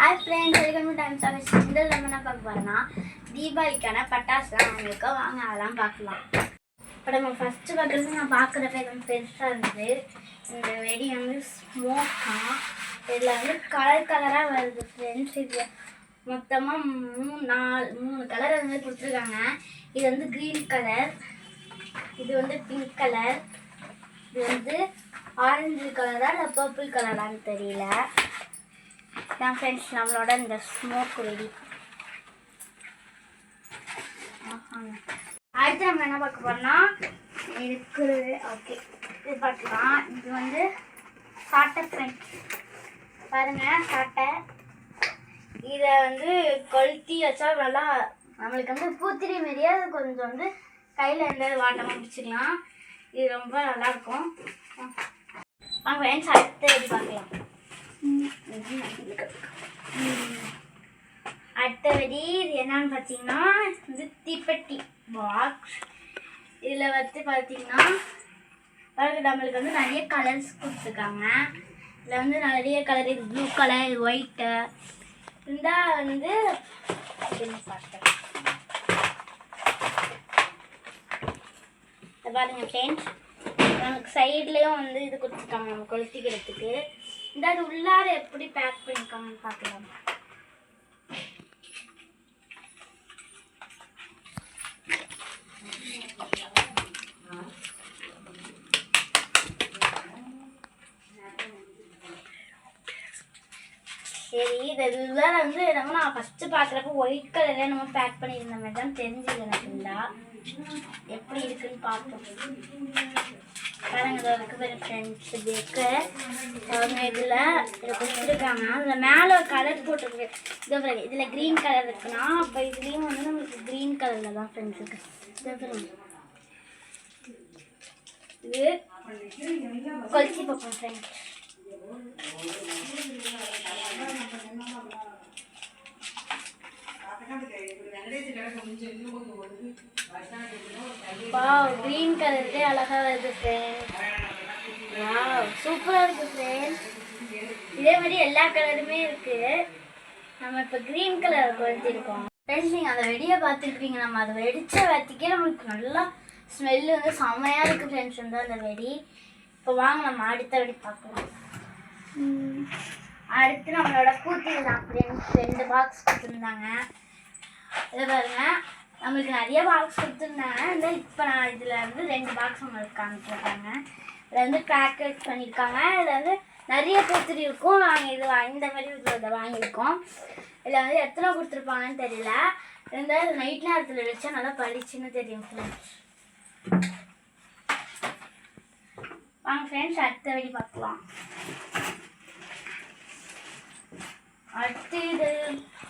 Hi friends, welcome to Times of History. இந்த நம்ம என்ன பார்க்க போகிறோம்னா தீபாவளிக்கான பட்டாசுலாம் வாங்கியிருக்கோம். வாங்க அதெல்லாம் பார்க்கலாம். இப்போ நம்ம ஃபஸ்ட்டு பார்க்குறது நான் பார்க்குறப்ப கொஞ்சம் பெருசாக இருந்தது. இந்த வெடி வந்து ஸ்மோக்காக இதில் வந்து கலர் கலராக வருது ஃப்ரெண்ட்ஸ். இது மொத்தமாக மூணு கலர் அது மாதிரி கொடுத்துருக்காங்க. இது வந்து க்ரீன் கலர், இது வந்து பிங்க் கலர், இது வந்து ஆரஞ்சு கலரா இல்லை பர்பிள் கலரான்னு தெரியல. தான் ஃப்ரெண்ட்ஸ் நம்மளோட இந்த ஸ்மோக் வெடி. அடுத்து நம்ம என்ன பார்க்க போறோம்னா இருக்கிறது ஓகே இது பார்க்கலாம். இது வந்து சாட்டை ஃப்ரெண்ட்ஸ், பாருங்க சாட்டை. இதை வந்து கொளுத்தி வச்சா நல்லா நம்மளுக்கு வந்து பூத்திரி மாரியே கொஞ்சம் வந்து கையில் எந்த வாட்டமாக பிடிச்சிக்கலாம். இது ரொம்ப நல்லாயிருக்கும். வாங்க ஃப்ரெண்ட்ஸ் அடுத்த வெடி பார்க்கலாம். அடுத்த வெடி இது என்னன்னு பார்த்தீங்கன்னா இது தீப்பெட்டி பாக்ஸ். இதில் வந்து பார்த்தீங்கன்னா நம்மளுக்கு வந்து நிறைய கலர்ஸ் கொடுத்துருக்காங்க. இதில் வந்து நிறைய கலர், இது ப்ளூ கலர், இது ஒயிட்டு இருந்தால் வந்து பார்த்தேன். பாருங்க ஃப்ரெண்ட்ஸ், நமக்கு சைட்லேயும் வந்து இது கொடுத்துருக்காங்க நம்ம கொளுத்திக்கிறதுக்கு. இந்த அது உள்ளார எப்படி பேக் பண்ணியிருக்காங்கன்னு பார்க்கலாம். சரி, இது உள்ளார வந்து நம்ம நான் ஃபஸ்ட்டு பார்க்குறப்ப ஒயிட் கலரில் நம்ம பேக் பண்ணியிருந்த மாதிரி தான் தெரிஞ்சுது எனக்கு. இல்லை எப்படி இருக்குன்னு பார்ப்போம். பாருங்க இருக்குது ஃப்ரெண்ட்ஸ். இதுக்கு இதில் கொடுத்துருக்காங்க. அதில் மேலே ஒரு கலர் போட்டிருக்கு. இதோ பாருங்க, இதில் க்ரீன் கலர் இருக்குன்னா அப்போ இதுலேயும் வந்து நம்மளுக்கு க்ரீன் கலரில் தான் ஃப்ரெண்ட்ஸ் இருக்குது. இதோ பாருங்க, இது கொளுத்தி பார்ப்போம் ஃப்ரெண்ட்ஸ். வாவ், கிரீன் கலர்லே அழகா வருது ஃப்ரெண்ட்ஸ். வாவ், சூப்பரா இருக்கு ஃப்ரெண்ட்ஸ். இதே மாதிரி எல்லா கலருமே இருக்கு. நம்ம இப்போ கிரீன் கலர் கொளுத்திருக்கோம் ஃப்ரெண்ட்ஸ். நீங்கள் அந்த வெடியை பார்த்துருப்பீங்க. நம்ம அதை வெடிச்ச வெத்திக்கே நம்மளுக்கு நல்லா ஸ்மெல்லு வந்து செம்மையா இருக்கு ஃப்ரெண்ட்ஸ் வந்து அந்த வெடி. இப்போ வாங்க நம்ம அடுத்த வெடி பார்க்கலாம். அடுத்து நம்மளோட பூத்திரி தான் ஃப்ரெண்ட்ஸ். 2 பாக்ஸ் கொடுத்துருந்தாங்க. இதை பாருங்க, நம்மளுக்கு நிறைய பாக்ஸ் கொடுத்துருந்தாங்க. இந்த இப்போ நான் இதில் வந்து 2 பாக்ஸ் நம்மளுக்கு காமிச்சிருக்காங்க. இதில் வந்து பேக்கெட் பண்ணியிருக்காங்க. இதில் வந்து நிறைய பூத்திரி இருக்கும். நாங்கள் இது இந்த மாதிரி இதை வாங்கியிருக்கோம். இதில் வந்து எத்தனை கொடுத்துருப்பாங்கன்னு தெரியல. இருந்தாலும் நைட் நேரத்தில் வச்சா நல்லா பளிச்சுன்னு தெரியும் ஃப்ரெண்ட்ஸ். வாங்க ஃப்ரெண்ட்ஸ் அடுத்த வெடி பார்க்கலாம். அடுத்து இது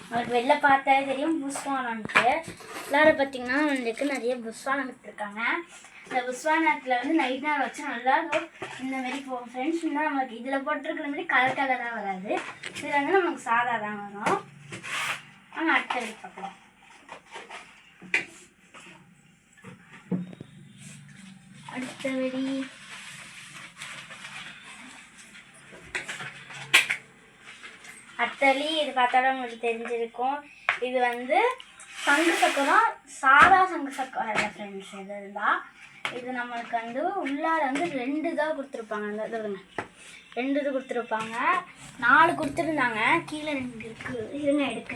நம்மளுக்கு வெளில பார்த்தாலே தெரியும் புஸ்வானம்ட்டு. எல்லாரும் பார்த்தீங்கன்னா நம்மளுக்கு நிறைய புஸ்வானம் விட்டுருக்காங்க. இந்த புஸ்வானத்தில் வந்து நைட் நேரம் வச்சு நல்லா இந்த மாதிரி போகும் ஃப்ரெண்ட்ஸ். இன்னும் நம்மளுக்கு இதில் போட்டிருக்கிற மாதிரி கலர் கலராக வராது. இதில் வந்து நமக்கு சாதா தான் வரும். ஆனால் அடுத்த வெடி பார்க்கலாம். அடுத்த வெடி அத்தலி. இது பார்த்தாலும் உங்களுக்கு தெரிஞ்சிருக்கும். இது வந்து சங்கு சக்கரம், சாதா சங்கு சக்கரம் இல்லை ஃப்ரெண்ட்ஸ். இது இருந்தால் இது நம்மளுக்கு வந்து உள்ளார வந்து 2 தான் கொடுத்துருப்பாங்க. அந்த இதுங்க 2 இது கொடுத்துருப்பாங்க. 4 கொடுத்துருந்தாங்க. கீழே 2 இருக்குது. இருங்க எடுக்க.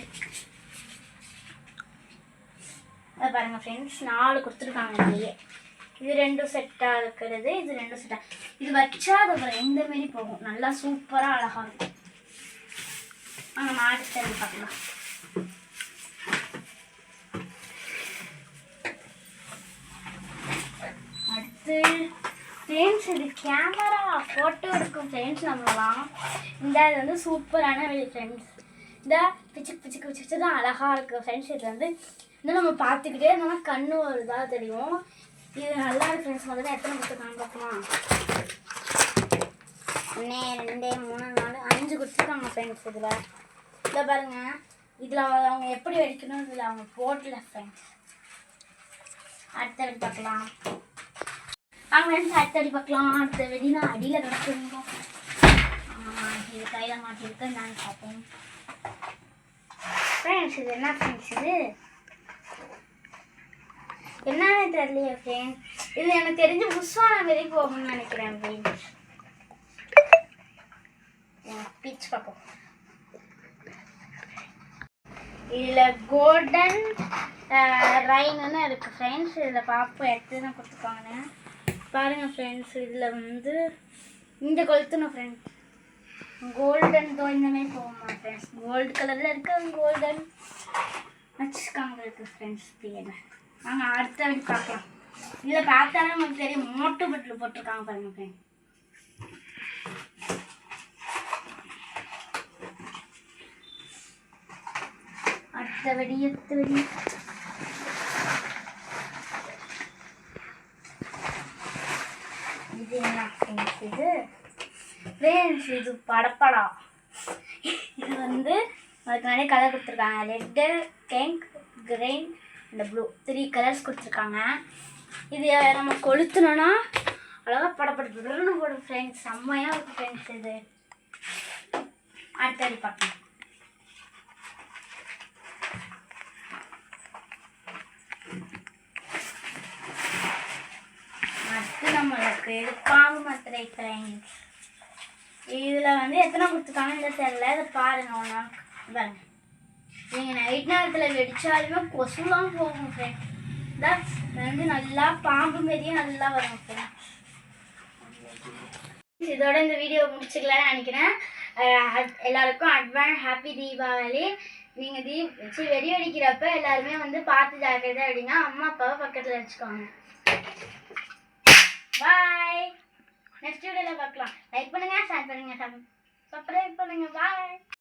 அதை பாருங்கள் ஃப்ரெண்ட்ஸ், 4 கொடுத்துருக்காங்க. இதுலேயே இது 2 செட்டாக இருக்கிறது, இது 2 செட்டாக. இது வச்சா அது இந்த மாரி போகும். நல்லா சூப்பராக அழகாக இருக்கும். நம்ம அடுத்த பார்க்கலாம். அடுத்து ஃப்ரெண்ட்ஸ், இது கேமரா ஃபோட்டோ எடுக்கும் ஃப்ரெண்ட்ஸ். நம்மளாம் இந்த இது வந்து சூப்பரான ஃப்ரெண்ட்ஸ். இந்த பிச்சு பிச்சு பிச்சு தான் அழகாக இருக்குது ஃப்ரெண்ட்ஸ். இது வந்து இன்னும் நம்ம பார்த்துக்கிட்டே இருந்தோம்னா கண்ணு வருதாக தெரியும். இது நல்லா இருக்கு ஃப்ரெண்ட்ஸ். முதல்ல எத்தனை கொடுத்துருக்காங்க பார்க்கலாம். 1 2 3 4 5 கொடுத்துருக்காங்க ஃப்ரெண்ட்ஸ். இதில் பாருங்க, இதில் அவங்க எப்படி வெடிக்கணும் இதில் அவங்க போடல ஃப்ரெண்ட்ஸ். அடுத்த வெடி பார்க்கலாம். வாங்க ஃப்ரெண்ட்ஸ் அடுத்த வெடி பார்க்கலாம். அடுத்த வெடி நான் அடியில் கிடச்சிருந்தோம். இது கையில் மாட்டிருக்கு நான் பார்ப்போம். ஃப்ரெண்ட்ஸ் இது என்ன ஃப்ரெண்ட்ஸ் இது என்னன்னு தெரியலையே ஃப்ரெண்ட்ஸ். இது எனக்கு தெரிஞ்சு புஷ்வான மாரி போகணும்னு நினைக்கிறேன் ஃப்ரெண்ட்ஸ். பீச் பார்ப்போம். இதில் கோல்டன் ரைன்னு இருக்குது ஃப்ரெண்ட்ஸ். இதில் பார்ப்போம் எத்தனை கொடுத்துருக்காங்கன்னு பாருங்கள் ஃப்ரெண்ட்ஸ். இதில் வந்து இந்த கொளுத்தணும் ஃப்ரெண்ட்ஸ். கோல்டன் தோ இந்தமாரி போகுமா ஃப்ரெண்ட்ஸ். கோல்டு கலரில் இருக்குது, கோல்டன் வச்சுருக்காங்க இருக்குது ஃப்ரெண்ட்ஸ். என்ன நாங்கள் அடுத்த வாட்டி பார்க்கலாம். இதில் பார்த்தாலே நமக்கு தெரியும் மோட்டு பட்டில் போட்டிருக்காங்க பாருங்க ஃப்ரெண்ட். அடுத்த வெடி இது என்ன ஃப்ரெண்ட்ஸ் இது ஃப்ரெண்ட்ஸ் இது படப்படா. இது வந்து அதுக்கு நிறைய கலர் கொடுத்துருக்காங்க. ரெட்டு, பிங்க், கிரீன் இந்த ப்ளூ 3 கலர்ஸ் கொடுத்துருக்காங்க. இது நம்ம கொளுத்துனோன்னா அழகாக படப்படன்னு போடும் ஃப்ரெண்ட்ஸ். செம்மையாக இருக்கும் ஃப்ரெண்ட்ஸ். இது அடுத்தடி பார்க்கலாம். அடுத்து நம்மளுக்கு பாம்பு மாத்திரை ஃப்ரெண்ட்ஸ். இதில் வந்து எத்தனை கொடுத்துருக்காங்கன்னு தெரியல. இதை பாருங்கள் ஒன்றா பாருங்க. நீங்கள் நைட் நேரத்தில் வெடித்தாலுமே கொசுலாம் போகும் ஃப்ரெண்ட்ஸ். இதான் வந்து நல்லா பாம்பு மாரியே நல்லா வரும் ஃப்ரெண்ட்ஸ். இதோட இந்த வீடியோ முடிச்சுக்கலான்னு நினைக்கிறேன். எல்லாருக்கும் அட்வான்ஸ் ஹாப்பி தீபாவளி. நீங்கள் வெடி வெடிக்கிறப்ப எல்லாருமே வந்து பார்த்து ஜாக்கிரதையாக வெடிங்க. அம்மா அப்பாவை பக்கத்தில் வச்சுக்கோங்க. பாய். நெக்ஸ்ட் வீடியோவில் பார்க்கலாம். லைக் பண்ணுங்கள், ஷேர் பண்ணுங்கள், சப்ஸ்கிரைப் பண்ணுங்கள். பாய்.